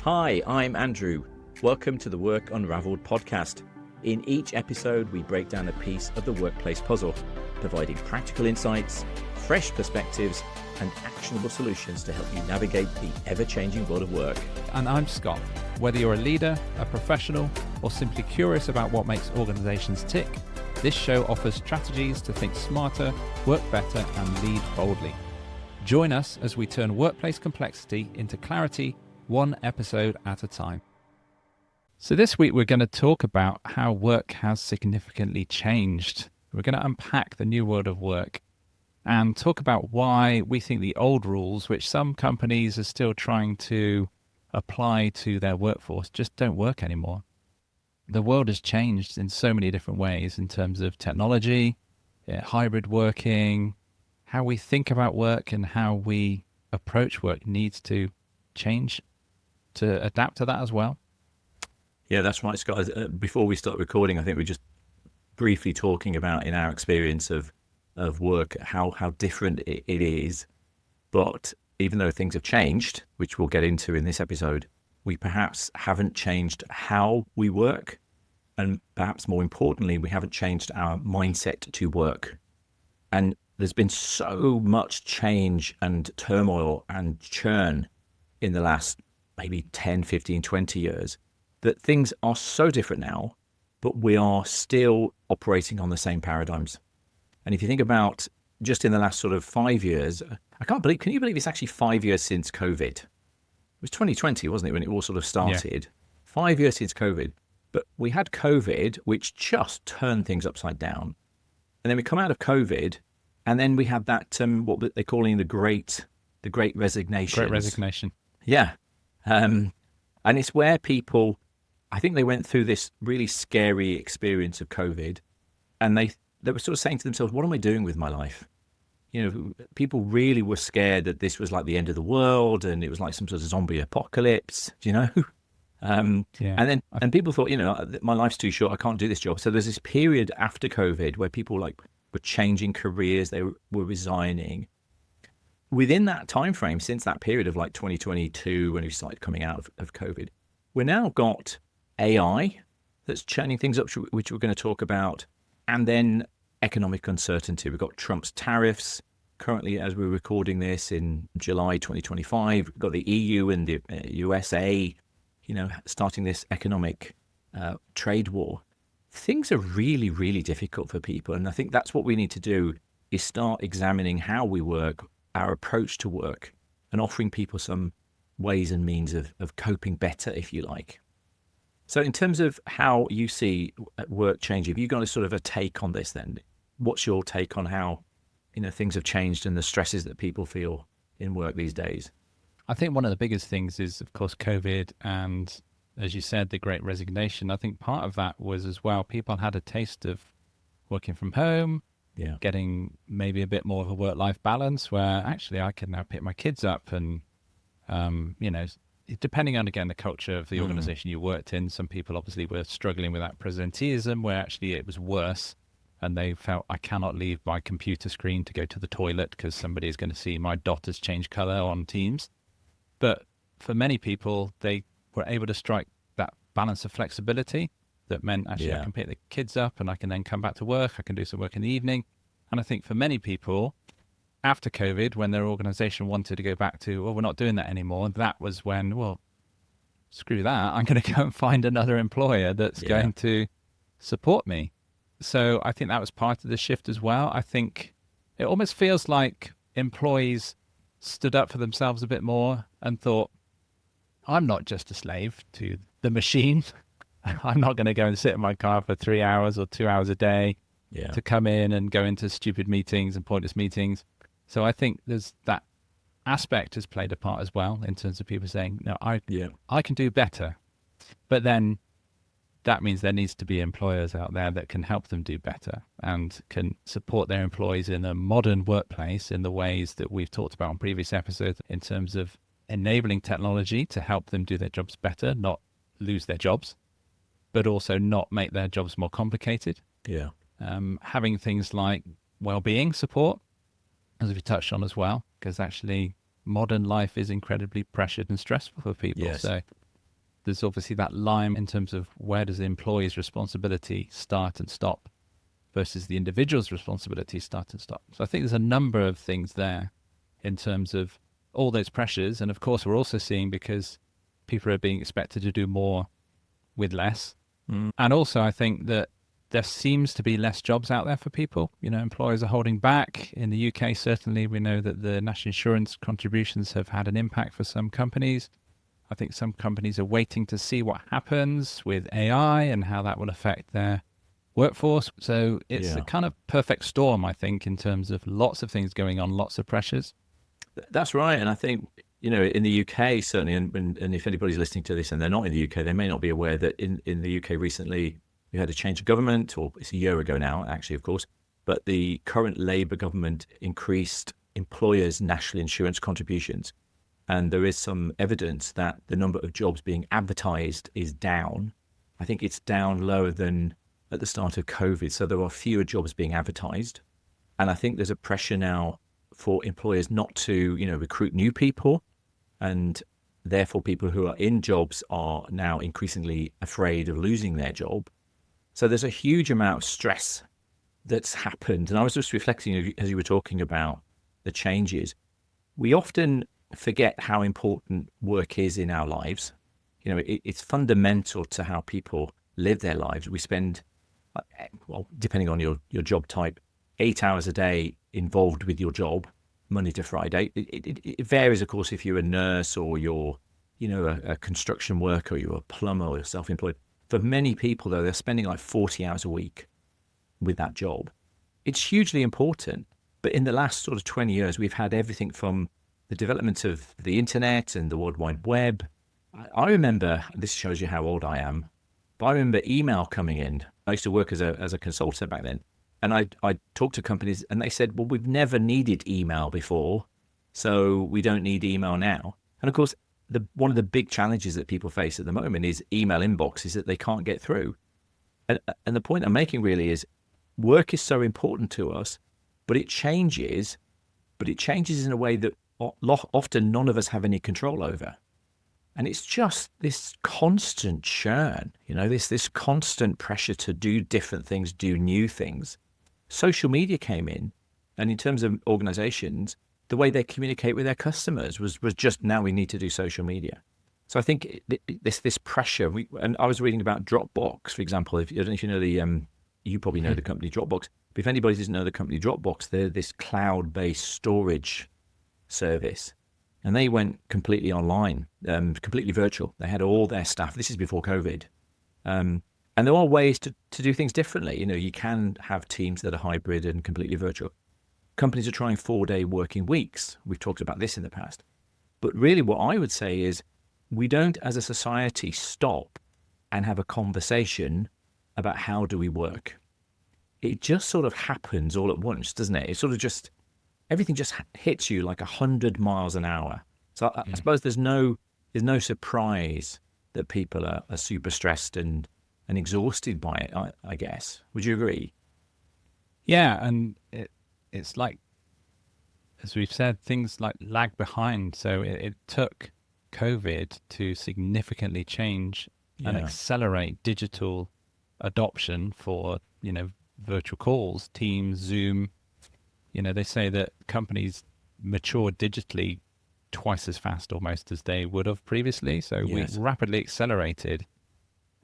Hi, I'm Andrew. Welcome to the Work Unravelled podcast. In each episode, we break down a piece of the workplace puzzle, providing practical insights, fresh perspectives, and actionable solutions to help you navigate the ever-changing world of work. And I'm Scott. Whether you're a leader, a professional, or simply curious about what makes organizations tick, this show offers strategies to think smarter, work better, and lead boldly. Join us as we turn workplace complexity into clarity, one episode at a time. So this week we're going to talk about how work has significantly changed. We're going to unpack the new world of work and talk about why we think the old rules, which some companies are still trying to apply to their workforce, just don't work anymore. The world has changed in so many different ways in terms of technology, hybrid working, how we think about work and how we approach work needs to change to adapt to that as well. Yeah, that's right, Scott. Before we start recording, I think we're just briefly talking about in our experience of work, how different it is. But even though things have changed, which we'll get into in this episode, we perhaps haven't changed how we work. And perhaps more importantly, we haven't changed our mindset to work. And there's been so much change and turmoil and churn in the last maybe 10, 15, 20 years that things are so different now, but we are still operating on the same paradigms. And if you think about just in the last sort of 5 years, can you believe it's actually 5 years since COVID? It was 2020, wasn't it, when it all sort of started? Yeah. 5 years since COVID. But we had COVID, which just turned things upside down. And then we come out of COVID, and then we had that, what they're calling the Great Resignation. Great Resignation. Yeah. And it's where people, I think they went through this really scary experience of COVID, and they were sort of saying to themselves, what am I doing with my life? You know, people really were scared that this was like the end of the world and it was like some sort of zombie apocalypse, you know? And people thought, you know, my life's too short, I can't do this job. So there's this period after COVID where people were changing careers, they were resigning. Within that time frame, since that period of 2022, when we started coming out of COVID, we've now got AI that's churning things up, which we're going to talk about, and then economic uncertainty. We've got Trump's tariffs currently, as we're recording this in July 2025. We've got the EU and the USA, starting this economic trade war. Things are really, really difficult for people. And I think that's what we need to do, is start examining how we work, our approach to work, and offering people some ways and means of coping better, if you like. So in terms of how you see work changing, have you got a sort of a take on this then? What's your take on how, things have changed and the stresses that people feel in work these days? I think one of the biggest things is, of course, COVID and, as you said, the Great Resignation. I think part of that was as well, people had a taste of working from home, getting maybe a bit more of a work-life balance where actually I can now pick my kids up and, depending on, again, the culture of the organization you worked in, some people obviously were struggling with that presenteeism where actually it was worse and they felt, I cannot leave my computer screen to go to the toilet because somebody is going to see my dot has changed color on Teams. But for many people, they were able to strike that balance of flexibility that meant actually I can pick the kids up and I can then come back to work. I can do some work in the evening. And I think for many people, after COVID, when their organization wanted to go back to, well, we're not doing that anymore, that was when, well, screw that. I'm going to go and find another employer that's going to support me. So I think that was part of the shift as well. I think it almost feels like employees stood up for themselves a bit more and thought, I'm not just a slave to the machine. I'm not going to go and sit in my car for 3 hours or 2 hours a day to come in and go into stupid meetings and pointless meetings. So I think there's that aspect has played a part as well in terms of people saying, no, I can do better. But then that means there needs to be employers out there that can help them do better and can support their employees in a modern workplace in the ways that we've talked about on previous episodes in terms of enabling technology to help them do their jobs better, not lose their jobs, but also not make their jobs more complicated. Having things like well-being support, as we touched on as well, because actually modern life is incredibly pressured and stressful for people. Yes. So there's obviously that line in terms of where does the employee's responsibility start and stop versus the individual's responsibility start and stop. So I think there's a number of things there in terms of all those pressures. And of course, we're also seeing, because people are being expected to do more with less. And also, I think that there seems to be less jobs out there for people. Employers are holding back. In the UK, certainly, we know that the national insurance contributions have had an impact for some companies. I think some companies are waiting to see what happens with AI and how that will affect their workforce. So it's a kind of perfect storm, I think, in terms of lots of things going on, lots of pressures. That's right. And I think, in the UK, certainly, and if anybody's listening to this and they're not in the UK, they may not be aware that in the UK recently, we had a change of government, or it's a year ago now, actually, of course. But the current Labour government increased employers' national insurance contributions. And there is some evidence that the number of jobs being advertised is down. I think it's down lower than at the start of COVID. So there are fewer jobs being advertised. And I think there's a pressure now for employers not to, recruit new people. And therefore, people who are in jobs are now increasingly afraid of losing their job. So there's a huge amount of stress that's happened. And I was just reflecting as you were talking about the changes. We often forget how important work is in our lives. It's fundamental to how people live their lives. We spend, depending on your job type, 8 hours a day involved with your job, Monday to Friday. It varies, of course, if you're a nurse or you're, a construction worker, or you're a plumber or you're self-employed. For many people, though, they're spending like 40 hours a week with that job. It's hugely important. But in the last sort of 20 years, we've had everything from the development of the internet and the World Wide Web. I remember, this shows you how old I am, but I remember email coming in. I used to work as a consultant back then. And I talked to companies and they said, well, we've never needed email before, so we don't need email now. And of course, one of the big challenges that people face at the moment is email inboxes that they can't get through. And the point I'm making really is work is so important to us, but it changes in a way that often none of us have any control over. And it's just this constant churn, this constant pressure to do different things, do new things. Social media came in, and in terms of organizations, the way they communicate with their customers was just, now we need to do social media. So I think this pressure, and I was reading about Dropbox, for example. I don't know if you know you probably know the company Dropbox, but if anybody doesn't know the company Dropbox, they're this cloud-based storage service. And they went completely online, completely virtual. They had all their staff. This is before COVID. And there are ways to do things differently. You can have teams that are hybrid and completely virtual. Companies are trying 4-day working weeks. We've talked about this in the past. But really what I would say is we don't, as a society, stop and have a conversation about how do we work. It just sort of happens all at once, doesn't it? It sort of just, everything just hits you like 100 miles an hour. So I suppose there's no surprise that people are super stressed and exhausted by it, I guess. Would you agree? Yeah, and it's like, as we've said, things like lag behind. So it took COVID to significantly change and accelerate digital adoption for, virtual calls, Teams, Zoom. They say that companies mature digitally twice as fast almost as they would have previously. So we rapidly accelerated,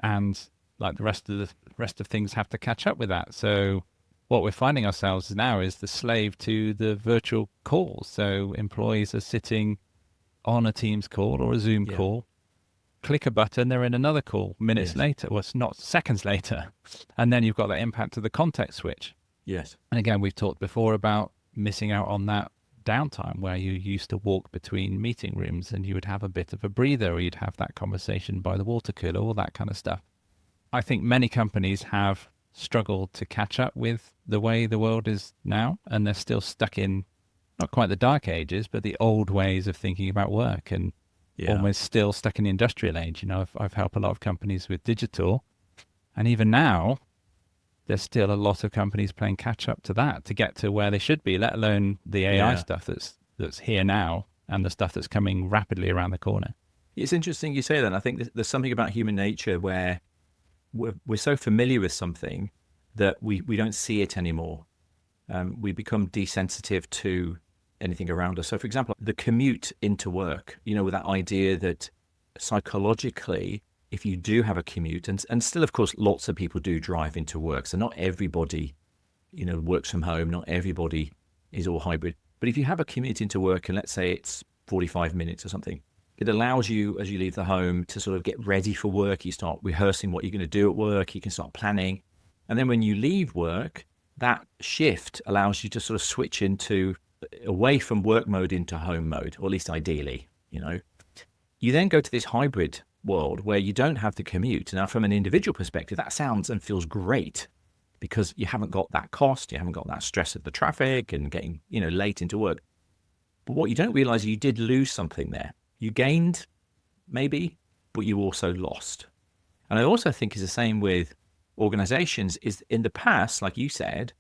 and like the rest of things have to catch up with that. So what we're finding ourselves now is the slave to the virtual calls. So employees are sitting on a Teams call or a Zoom call, click a button, they're in another call minutes later, well, it's not seconds later. And then you've got that impact of the context switch. Yes. And again, we've talked before about missing out on that downtime where you used to walk between meeting rooms and you would have a bit of a breather, or you'd have that conversation by the water cooler, all that kind of stuff. I think many companies have struggled to catch up with the way the world is now, and they're still stuck in not quite the dark ages, but the old ways of thinking about work, and almost still stuck in the industrial age. I've helped a lot of companies with digital, and even now there's still a lot of companies playing catch up to that to get to where they should be, let alone the AI stuff that's here now and the stuff that's coming rapidly around the corner. It's interesting you say that. I think there's something about human nature where we're so familiar with something that we don't see it anymore. We become desensitive to anything around us. So, for example, the commute into work, with that idea that psychologically, if you do have a commute, and still, of course, lots of people do drive into work. So not everybody, works from home. Not everybody is all hybrid. But if you have a commute into work, and let's say it's 45 minutes or something, it allows you, as you leave the home, to sort of get ready for work. You start rehearsing what you're going to do at work. You can start planning. And then when you leave work, that shift allows you to sort of switch away from work mode into home mode, or at least ideally. You then go to this hybrid world where you don't have the commute. Now, from an individual perspective, that sounds and feels great because you haven't got that cost, you haven't got that stress of the traffic and getting, late into work. But what you don't realize is you did lose something there. You gained, maybe, but you also lost. And I also think it's the same with organizations. Is in the past, like you said,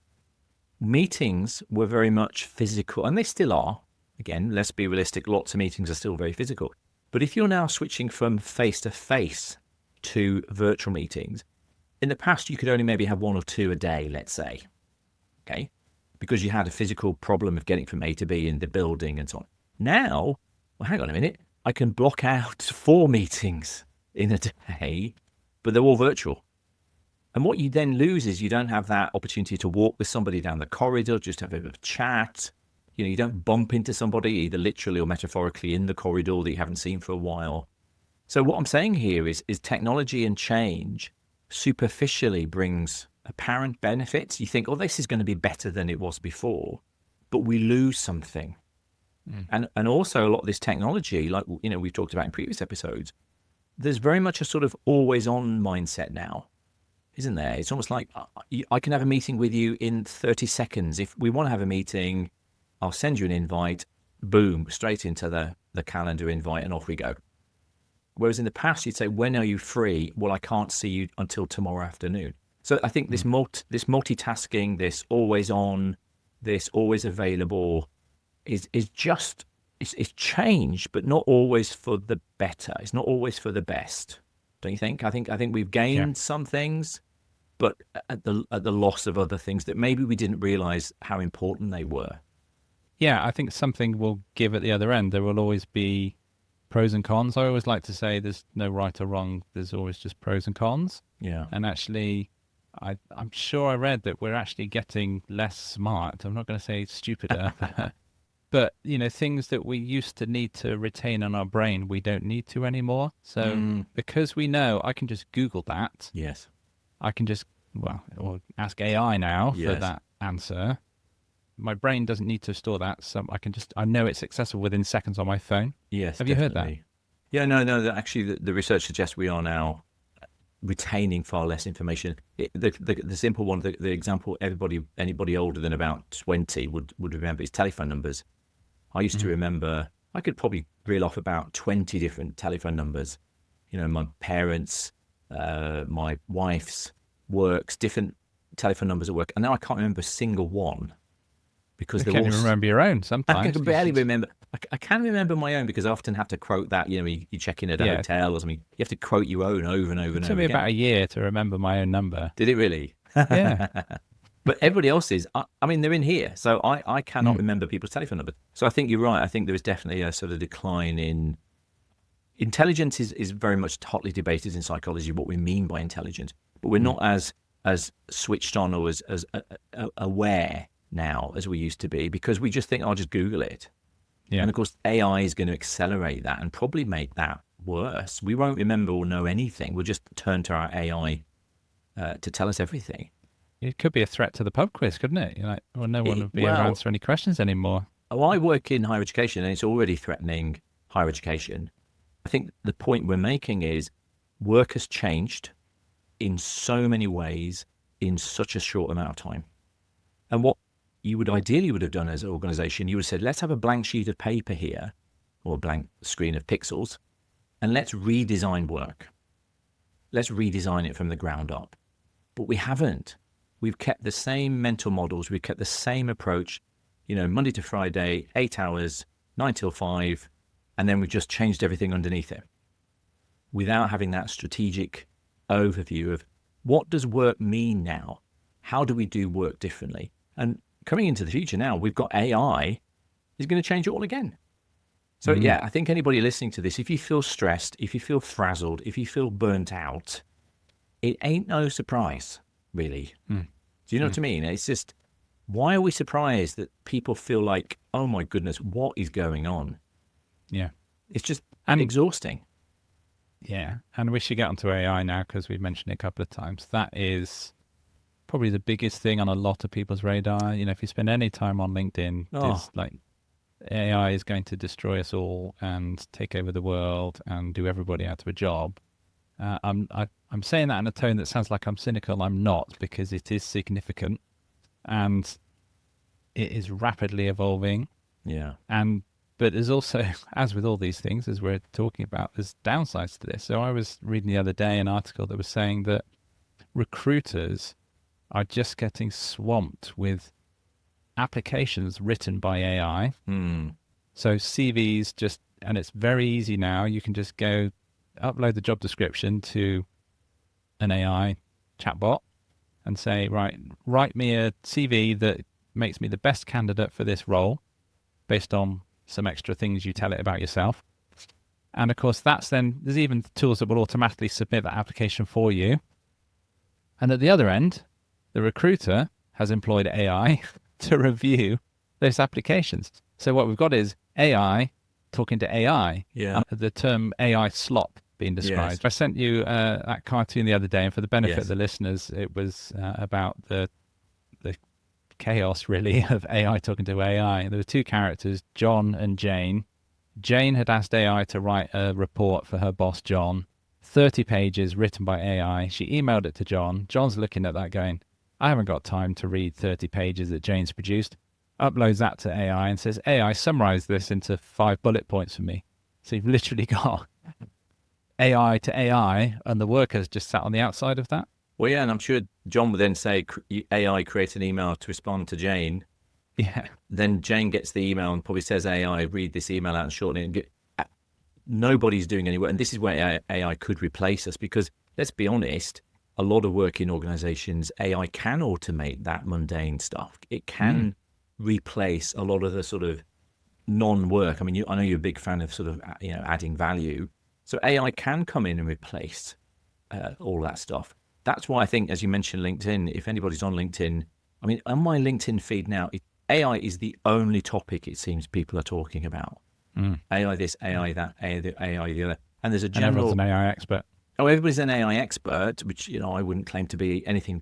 meetings were very much physical, and they still are. Again, let's be realistic, lots of meetings are still very physical. But if you're now switching from face-to-face to virtual meetings, in the past you could only maybe have one or two a day, let's say, okay, because you had a physical problem of getting from A to B in the building and so on. Now, well, hang on a minute, I can block out 4 meetings in a day, but they're all virtual. And what you then lose is you don't have that opportunity to walk with somebody down the corridor, just have a bit of chat. You don't bump into somebody either literally or metaphorically in the corridor that you haven't seen for a while. So what I'm saying here is technology and change superficially brings apparent benefits. You think, oh, this is going to be better than it was before, but we lose something. And also a lot of this technology, like, we've talked about in previous episodes, there's very much a sort of always on mindset now, isn't there? It's almost like I can have a meeting with you in 30 seconds. If we want to have a meeting, I'll send you an invite, boom, straight into the calendar invite, and off we go. Whereas in the past, you'd say, when are you free? Well, I can't see you until tomorrow afternoon. So I think this multitasking, this always on, this always available is just, it's changed, but not always for the better. It's not always for the best. Don't you think? I think we've gained some things, but at the loss of other things that maybe we didn't realize how important they were. Yeah, I think something will give at the other end. There will always be pros and cons. I always like to say there's no right or wrong. There's always just pros and cons. Yeah. And actually, I'm sure I read that we're actually getting less smart. I'm not going to say stupider, but things that we used to need to retain in our brain, we don't need to anymore. So because we know, I can just Google that. Yes. I can just, or ask AI now for that answer. My brain doesn't need to store that, so I know it's accessible within seconds on my phone. Yes. Have you heard that? Yeah, no. Actually, the research suggests we are now retaining far less information. The simple one, the example anybody older than about 20 would remember is telephone numbers. I used to remember, I could probably reel off about 20 different telephone numbers. My parents, my wife's, works, different telephone numbers at work, and now I can't remember a single one. Because you can't even remember your own sometimes. I can barely remember. I can remember my own because I often have to quote that. You check in at a hotel or something. You have to quote your own over and over and over again. It took me about a year to remember my own number. Did it really? Yeah. But everybody else's, they're in here. So I cannot remember people's telephone numbers. So I think you're right. I think there is definitely a sort of decline in intelligence is very much hotly debated in psychology, what we mean by intelligence. But we're not as switched on or as aware now as we used to be, because we just think, I'll just Google it. Yeah. And of course, AI is going to accelerate that and probably make that worse. We won't remember or know anything. We'll just turn to our AI to tell us everything. It could be a threat to the pub quiz, couldn't it? No one would be able to answer any questions anymore. Oh, I work in higher education, and it's already threatening higher education. I think the point we're making is work has changed in so many ways in such a short amount of time. And what you would ideally have done as an organization, you would have said, let's have a blank sheet of paper here, or a blank screen of pixels, and let's redesign work. Let's redesign it from the ground up. But we haven't. We've kept the same mental models. We've kept the same approach, Monday to Friday, 8 hours, 9 till 5, and then we've just changed everything underneath it. without having that strategic overview of what does work mean now? How do we do work differently? And coming into the future now, we've got AI is going to change it all again. So yeah, I think anybody listening to this, if you feel stressed, if you feel frazzled, if you feel burnt out, it ain't no surprise, really. Do you know what I mean? It's just, why are we surprised that people feel like, oh my goodness, what is going on? Yeah. It's just And exhausting. yeah, and we should get onto AI now because we've mentioned it a couple of times. That is probably the biggest thing on a lot of people's radar. You know, if you spend any time on LinkedIn, there's like AI is going to destroy us all and take over the world and do everybody out of a job. I'm saying that in a tone that sounds like I'm cynical. I'm not, because it is significant and it is rapidly evolving. Yeah. But there's also, as with all these things, as we're talking about, there's downsides to this. So I was reading the other day an article that was saying that recruiters are just getting swamped with applications written by AI. So CVs just, and it's very easy now. You can just go upload the job description to an AI chatbot and say, right, write me a CV that makes me the best candidate for this role based on some extra things you tell it about yourself. And of course, that's then, there's even tools that will automatically submit that application for you. And at the other end, the recruiter has employed AI to review those applications. So what we've got is AI talking to AI. Yeah. The term AI slop being described. Yes. I sent you that cartoon the other day, and for the benefit Yes. of the listeners, it was about the chaos, really, of AI talking to AI. There were two characters, John and Jane. Jane had asked AI to write a report for her boss, John, 30 pages written by AI. She emailed it to John. John's looking at that going, I haven't got time to read 30 pages that Jane's produced. Uploads that to AI and says, AI, summarize this into 5 bullet points for me. So you've literally got AI to AI, and the workers just sat on the outside of that. Well, yeah, and I'm sure John would then say, AI create an email to respond to Jane. Yeah. Then Jane gets the email and probably says, AI, read this email out and shorten it. Nobody's doing any work. And this is where AI could replace us, because let's be honest, a lot of work in organizations, AI can automate that mundane stuff. It can replace a lot of the sort of non-work. I mean, I know you're a big fan of sort of, adding value. So AI can come in and replace all that stuff. That's why I think, as you mentioned, LinkedIn, if anybody's on LinkedIn, I mean, on my LinkedIn feed now, AI is the only topic it seems people are talking about. AI this, AI that, AI the other. And there's a general... And everyone's an AI expert. Oh, everybody's an AI expert, which, I wouldn't claim to be anything,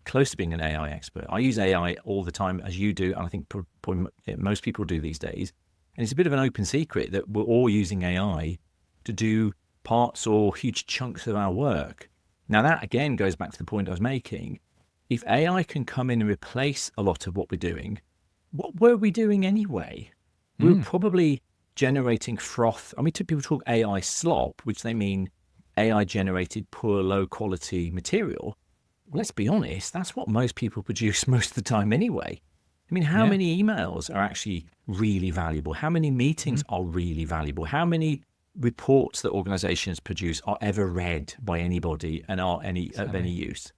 close to being an AI expert. I use AI all the time, as you do, and I think probably most people do these days. And it's a bit of an open secret that we're all using AI to do parts or huge chunks of our work. Now, that again goes back to the point I was making. If AI can come in and replace a lot of what we're doing, what were we doing anyway? We were probably generating froth. I mean, people talk AI slop, which they mean AI generated poor, low quality material. Let's be honest, that's what most people produce most of the time anyway. I mean, how many emails are actually really valuable? How many meetings are really valuable? How many reports that organizations produce are ever read by anybody and are of any use?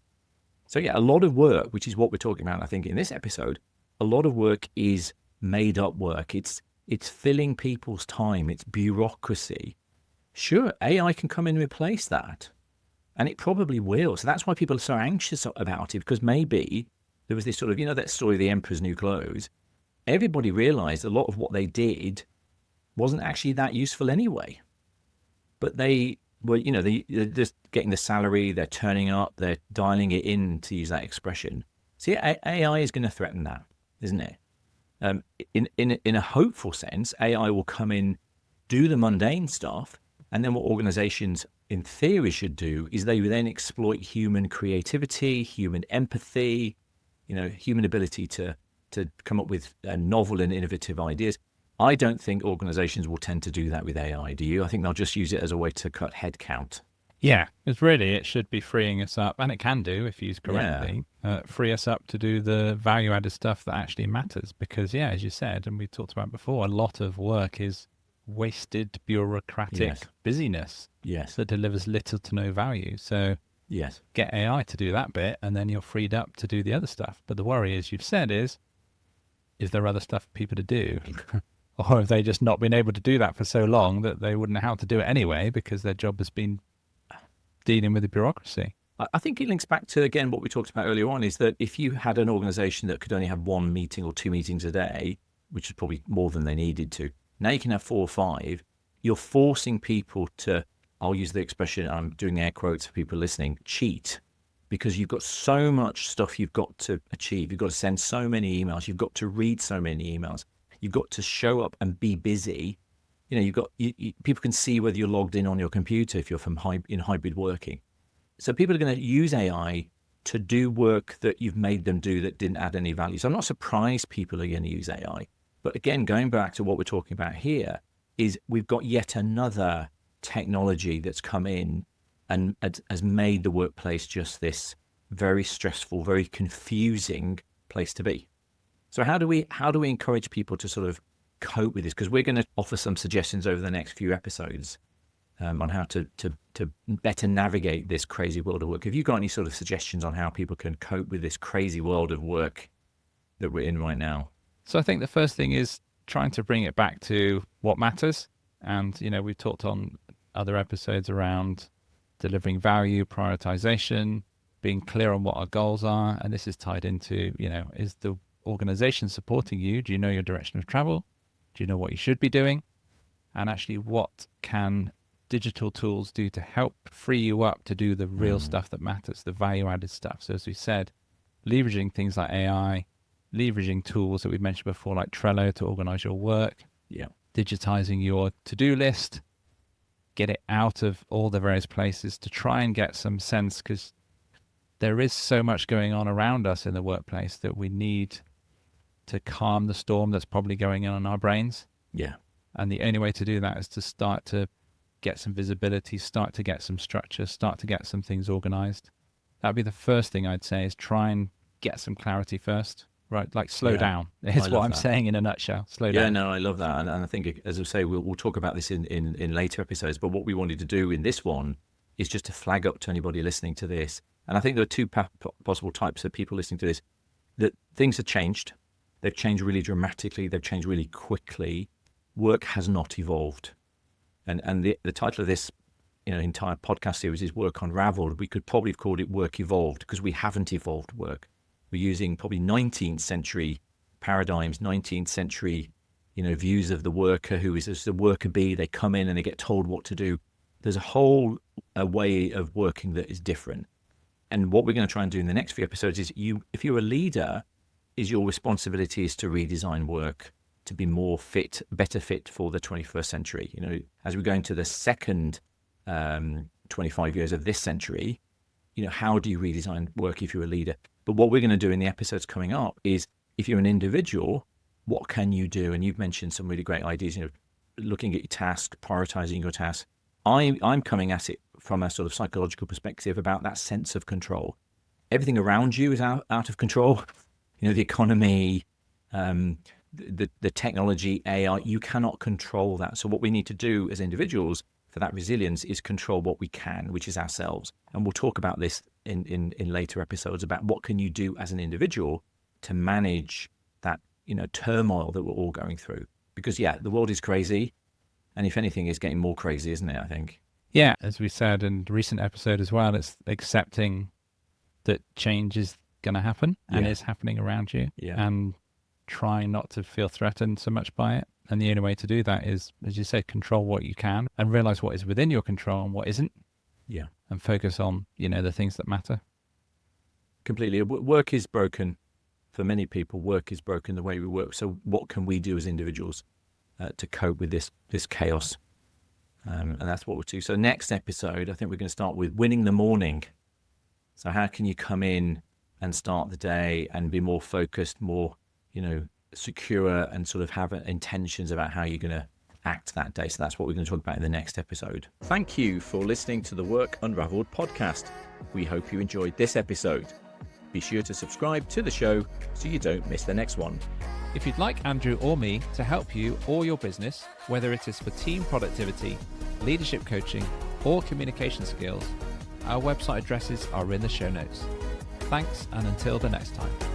So yeah, a lot of work, which is what we're talking about, I think, in this episode, a lot of work is made up work. It's filling people's time. It's bureaucracy. Sure, AI can come in and replace that. And it probably will. So that's why people are so anxious about it, because maybe there was this sort of, that story of the Emperor's New Clothes. Everybody realized a lot of what they did wasn't actually that useful anyway. But they were, they're just getting the salary, they're turning up, they're dialing it in, to use that expression. See, AI is going to threaten that, isn't it? In a hopeful sense, AI will come in, do the mundane stuff, and then what organizations in theory should do is they would then exploit human creativity, human empathy, human ability to come up with novel and innovative ideas. I don't think organizations will tend to do that with AI, do you? I think they'll just use it as a way to cut headcount. Yeah, because really it should be freeing us up, and it can do if used correctly, free us up to do the value-added stuff that actually matters. Because, as you said, and we talked about before, a lot of work is wasted bureaucratic Yes. busyness Yes. that delivers little to no value. So Yes. get AI to do that bit, and then you're freed up to do the other stuff. But the worry, as you've said, is there other stuff for people to do? Or have they just not been able to do that for so long that they wouldn't know how to do it anyway because their job has been dealing with the bureaucracy? I think it links back to, again, what we talked about earlier on, is that if you had an organization that could only have one meeting or two meetings a day, which is probably more than they needed to, now you can have 4 or 5. You're forcing people to, I'll use the expression, I'm doing air quotes for people listening, cheat, because you've got so much stuff you've got to achieve. You've got to send so many emails. You've got to read so many emails. You've got to show up and be busy. You've got, people can see whether you're logged in on your computer if you're from hybrid working. So people are going to use AI to do work that you've made them do that didn't add any value. So I'm not surprised people are going to use AI. But again, going back to what we're talking about here, is we've got yet another technology that's come in and has made the workplace just this very stressful, very confusing place to be. So how do we encourage people to sort of cope with this? Because we're going to offer some suggestions over the next few episodes on how to better navigate this crazy world of work. Have you got any sort of suggestions on how people can cope with this crazy world of work that we're in right now? So I think the first thing is trying to bring it back to what matters. And, we've talked on other episodes around delivering value, prioritization, being clear on what our goals are. And this is tied into, is the organization supporting you? Do you know your direction of travel? Do you know what you should be doing? And actually, what can digital tools do to help free you up to do the real stuff that matters, the value-added stuff? So as we said, leveraging things like AI, leveraging tools that we've mentioned before, like Trello to organize your work, digitizing your to-do list, get it out of all the various places to try and get some sense, because there is so much going on around us in the workplace that we need to calm the storm that's probably going on in our brains. Yeah. And the only way to do that is to start to get some visibility, start to get some structure, start to get some things organized. That'd be the first thing I'd say, is try and get some clarity first, right? Like slow down. It's what I'm saying in a nutshell. Slow down. Yeah, no, I love that. And I think, as I say, we'll talk about this in later episodes. But what we wanted to do in this one is just to flag up to anybody listening to this. And I think there are two possible types of people listening to this, that things have changed. They've changed really dramatically. They've changed really quickly. Work has not evolved. And the title of this entire podcast series is Work Unravelled. We could probably have called it Work Evolved, because we haven't evolved work. We're using probably 19th century paradigms, 19th century views of the worker who is just a worker bee. They come in and they get told what to do. There's a whole way of working that is different. And what we're going to try and do in the next few episodes is, if you're a leader, is your responsibility is to redesign work to be better fit for the 21st century. As we go into the second 25 years of this century, how do you redesign work if you're a leader? But what we're going to do in the episodes coming up is, if you're an individual, what can you do? And you've mentioned some really great ideas, looking at your task, prioritizing your task. I'm coming at it from a sort of psychological perspective about that sense of control. Everything around you is out of control. The economy, the technology, AI, you cannot control that. So what we need to do as individuals for that resilience is control what we can, which is ourselves. And we'll talk about this in later episodes, about what can you do as an individual to manage that, turmoil that we're all going through. Because the world is crazy. And if anything, it's getting more crazy, isn't it, I think? Yeah, as we said in the recent episode as well, it's accepting that change is going to happen and is happening around you, and trying not to feel threatened so much by it. And the only way to do that is, as you said, control what you can and realize what is within your control and what isn't. Yeah. And focus on, the things that matter. Completely. Work is broken. For many people, work is broken, the way we work. So what can we do as individuals to cope with this chaos? And that's what we'll do. So next episode, I think we're going to start with winning the morning. So how can you come in and start the day and be more focused, more, secure, and sort of have intentions about how you're going to act that day. So that's what we're going to talk about in the next episode. Thank you for listening to the Work Unravelled podcast. We hope you enjoyed this episode. Be sure to subscribe to the show so you don't miss the next one. If you'd like Andrew or me to help you or your business, whether it is for team productivity, leadership coaching, or communication skills, our website addresses are in the show notes. Thanks, and until the next time.